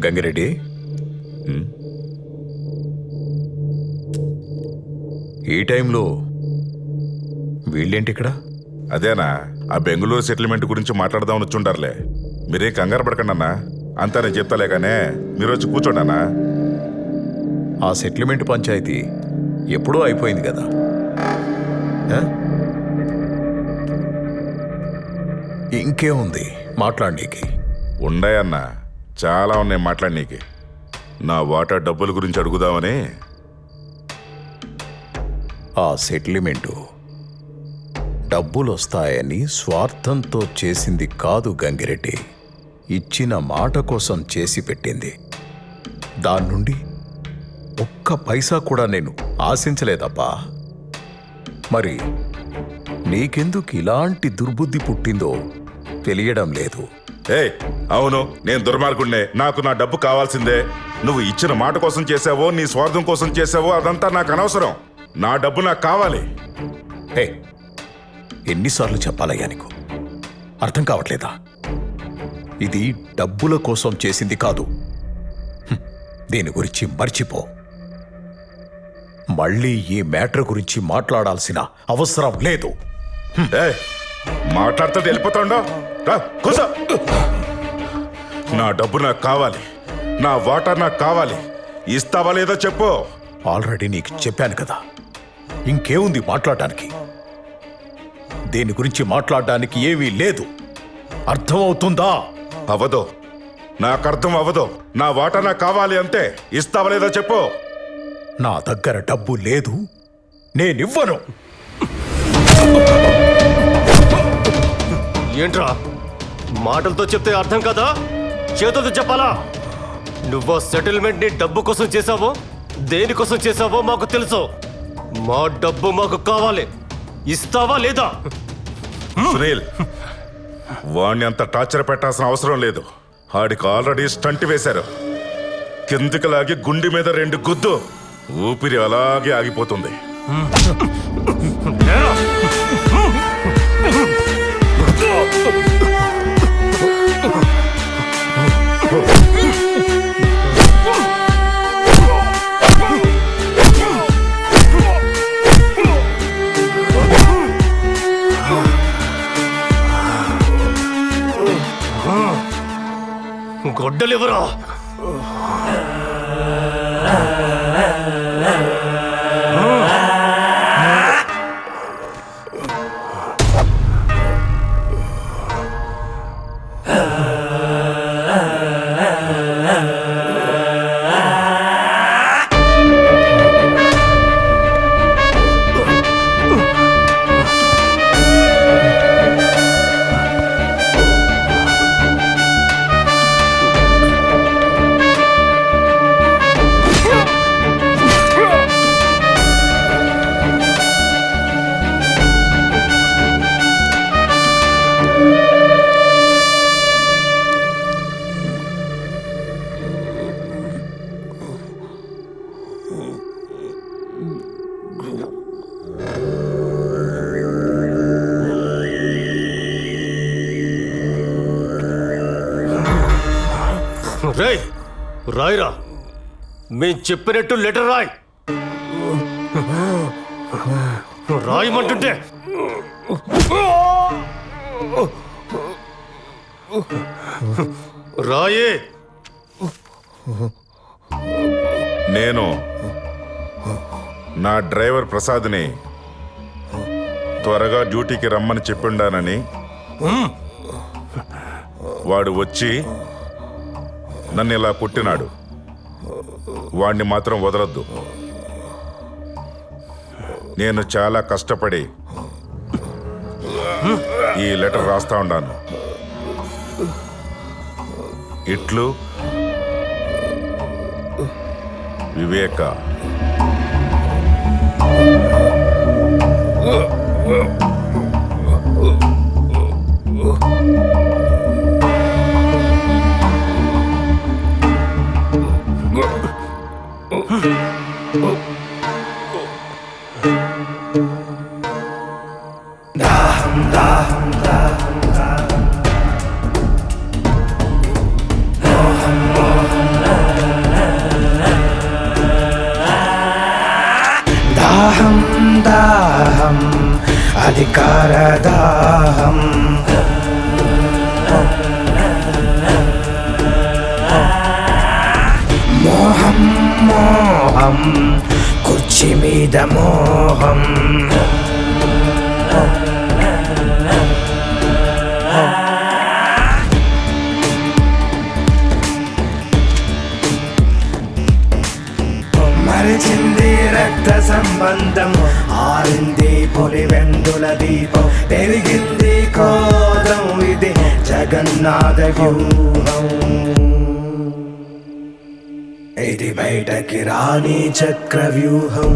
గంగిరెడ్డి, ఈ టైంలో వీళ్ళేంటి ఇక్కడ? అదేనా, ఆ బెంగళూరు సెటిల్మెంట్ గురించి మాట్లాడదామని వచ్చుంటారులే. మీరే కంగారు పడకండి అన్నా, అంతా నేను చెప్తాలే కానీ మీరు వచ్చి కూర్చోండి అన్నా. ఆ సెటిల్మెంట్ పంచాయతీ ఎప్పుడూ అయిపోయింది కదా. ఇంకేముంది మాట్లాడనీకి? ఉన్నాయన్నా, చాలా ఉన్నాయి మాట్లాడనీకి. నా వాటా డబ్బుల గురించి అడుగుదామని. ఆ సెటిల్మెంటు డబ్బులొస్తాయని స్వార్థంతో చేసింది కాదు గంగిరెడ్డి. ఇచ్చిన మాట కోసం చేసి పెట్టింది. దాని నుండి ఒక్క పైసా కూడా నేను ఆశించలేదబ్బా. మరి నీకెందుకు ఇలాంటి దుర్బుద్ధి పుట్టిందో తెలియడం లేదు. అవును, నేను దుర్మార్గుడినే. నాకు నా డబ్బు కావాల్సిందే. నువ్వు ఇచ్చిన మాట కోసం చేసావో నీ స్వార్థం కోసం చేసావో అదంతా నాకు అనవసరం. నా డబ్బు నాకు కావాలి. ఎన్నిసార్లు చెప్పాలయ్యా నీకు? అర్థం కావట్లేదా? ఇది డబ్బుల కోసం చేసింది కాదు. దీని గురించి మర్చిపో. మళ్ళీ ఈ మ్యాటర్ గురించి మాట్లాడాల్సిన అవసరం లేదు. మాట్లాడుతూ వెళ్ళిపోతాండో. కూసో. నా డబ్బు నాకు కావాలి, నా వాటా నాకు కావాలి. ఇస్తావా లేదో చెప్పు. ఆల్రెడీ నీకు చెప్పాను కదా, ఇంకేముంది మాట్లాడటానికి? దీని గురించి మాట్లాడడానికి ఏమీ లేదు. అర్థమవుతుందా? అవదో, నాకు అర్థం అవ్వదు. నా వాటా నాకు కావాలి అంతే. ఇస్తావా లేదో చెప్పు. నా దగ్గర డబ్బు లేదు, నేనివ్వను. ఏంట్రా మాటలతో చెప్తే అర్థం కదా, చేతులతో చెప్పాలా? నువ్వు సెటిల్మెంట్ ని డబ్బు కోసం చేసావో దేనికోసం చేసావో మాకు తెలుసు. మా డబ్బు మాకు కావాలి. ఇస్తావా లేదా? సునీల్, వాణ్ణి అంత టార్చర్ పెట్టాల్సిన అవసరం లేదు. ఆడికి ఆల్రెడీ స్టంట్ వేశారు. కిందికి లాగి గుండె మీద 2 గుద్దు. ఊపిరి అలాగే ఆగిపోతుంది. గొడ్డలివరా? రేయ్, రాయిరా. మేం చెప్పినట్టు లెటర్ రాయ్. రాయమంటుంటే రాయే. నేను నా డ్రైవర్ ప్రసాద్ని త్వరగా డ్యూటీకి రమ్మని చెప్పిండానని, వాడు వచ్చి నన్ను ఇలా కొట్టినాడు. వాణ్ణి మాత్రం వదలొద్దు. నేను చాలా కష్టపడి ఈ లెటర్ రాస్తా ఉన్నాను. ఇట్లు వివేక. దాహం దాహం అధికార దాహం మోహం మోహం కుర్చీ మీద మోహం మరిచింది రక్త సంబంధం ఆరింది పులివెందుల దీపం పెరిగింది కోదం ఇది జగన్నాథ వ్యూహం ఇది బయటకి రాని చక్ర వ్యూహం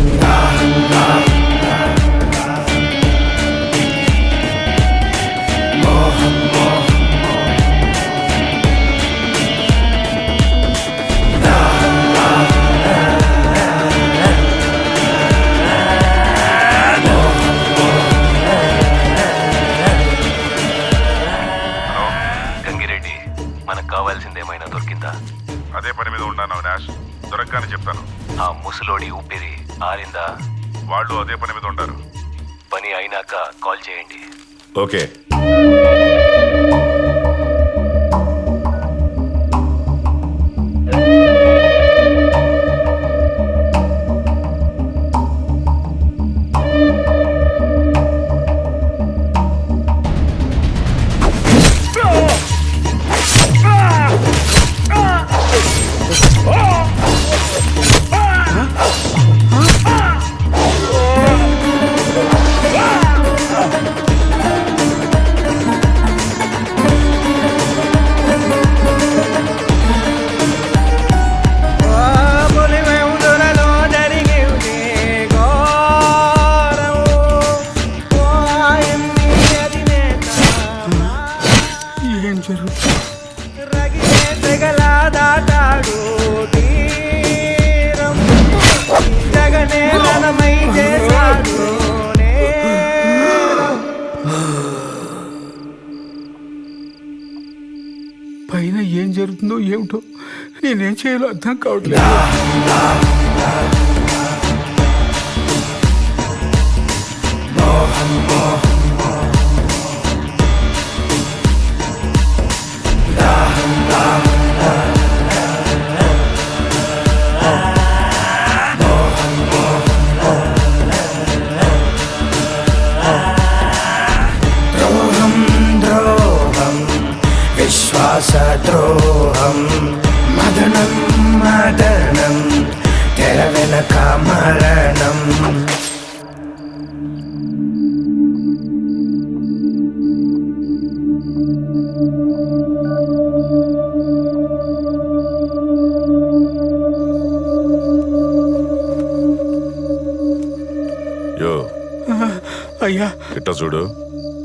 మోహం గంగిరెడ్డి, మనకు కావాల్సిందేమైనా దొరికిందా? అదే పని మీద ఉన్నాను అవినాష్. దొరకగానే చెప్తాను. ఆ ముసలోడి ఊపిరి ఆరిందా? వాళ్ళు అదే పని మీద ఉంటారు. పని అయినాక కాల్ చేయండి. ఓకే. పైన ఏం జరుగుతుందో ఏమిటో నేనేం చేయాలో అర్థం కావట్లేదు. ద్రోహం ద్రోహం విశ్వాసద్రోహం మదనం మదనం తెర వెనక మరణం యో అయ్యా, ఇట్ట చూడు,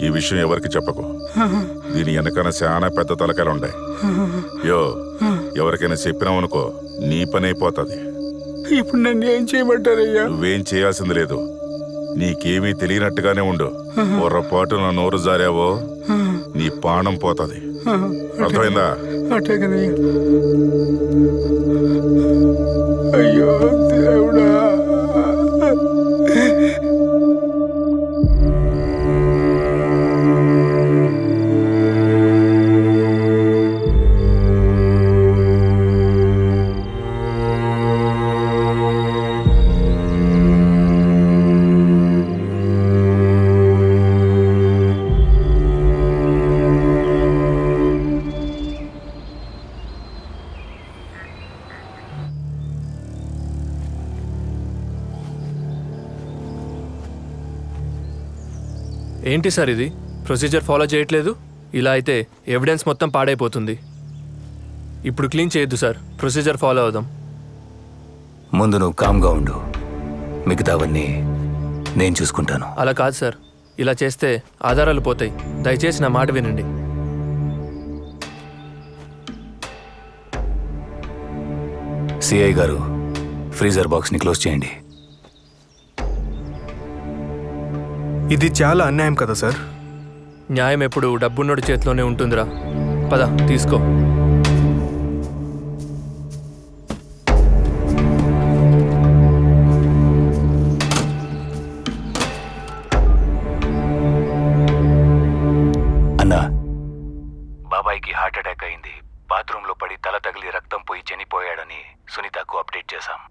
ఈ విషయం ఎవరికి చెప్పకు. దీని వెనకన చాలా పెద్ద తలకాయలు ఉన్నాయి. యో ఎవరికైనా చెప్పినావనుకో నీ పని అయిపోతుంది. ఇప్పుడు నన్ను ఏం చేయమంటారయ్యా? నువ్వేం చేయాల్సింది లేదు. నీకేమీ తెలియనట్టుగానే ఉండు. పొరపాటు నా నోరు జారావో నీ ప్రాణం పోతుంది. అర్థమైందా? అటేగనయ్యా. అయ్యో దేవుడా. ఏంటి సార్ ఇది? ప్రొసీజర్ ఫాలో చేయట్లేదు. ఇలా అయితే ఎవిడెన్స్ మొత్తం పాడైపోతుంది. ఇప్పుడు క్లీన్ చేయొద్దు సార్, ప్రొసీజర్ ఫాలో అవుదాం. ముందు నువ్వు కామ్గా ఉండు, మిగతావన్నీ నేను చూసుకుంటాను. అలా కాదు సార్, ఇలా చేస్తే ఆధారాలు పోతాయి. దయచేసి నా మాట వినండి. సిఐ గారు, ఫ్రీజర్ బాక్స్ని క్లోజ్ చేయండి. ఇది చాలా అన్యాయం కదా సార్. న్యాయం ఎప్పుడు డబ్బున్నోడి చేతిలోనే ఉంటుందిరా. పద తీసుకో. అన్నా, బాబాయ్కి హార్ట్ అటాక్ అయింది. బాత్రూంలో పడి తల తగిలి రక్తం పోయి చనిపోయాడని సునీతకు అప్డేట్ చేశాం.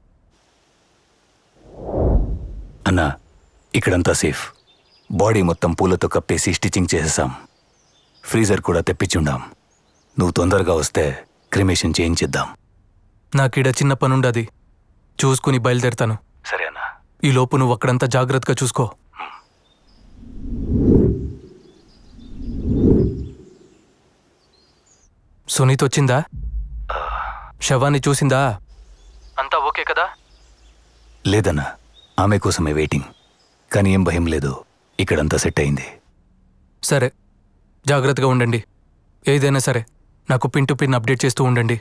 అన్నా, ఇక్కడంతా సేఫ్. బాడీ మొత్తం పూలతో కప్పేసి స్టిచ్చింగ్ చేసేసాం. ఫ్రీజర్ కూడా తెప్పించుండాం. నువ్వు తొందరగా వస్తే క్రిమేషన్ చేయించిద్దాం. నాకిడ చిన్న పనుండది, చూసుకుని బయలుదేరుతాను. సరే అన్నా. ఈ లోపు నువ్వు అక్కడంతా జాగ్రత్తగా చూసుకో. సునీత్ వచ్చిందా? శవాన్ని చూసిందా? అంతా ఓకే కదా? లేదన్నా, ఆమె కోసమే వెయిటింగ్. కానీ ఏం భయం లేదు, ఇక్కడంతా సెట్ అయింది. సరే, జాగ్రత్తగా ఉండండి. ఏదైనా సరే నాకు పిన్ టు పిన్ అప్డేట్ చేస్తూ ఉండండి.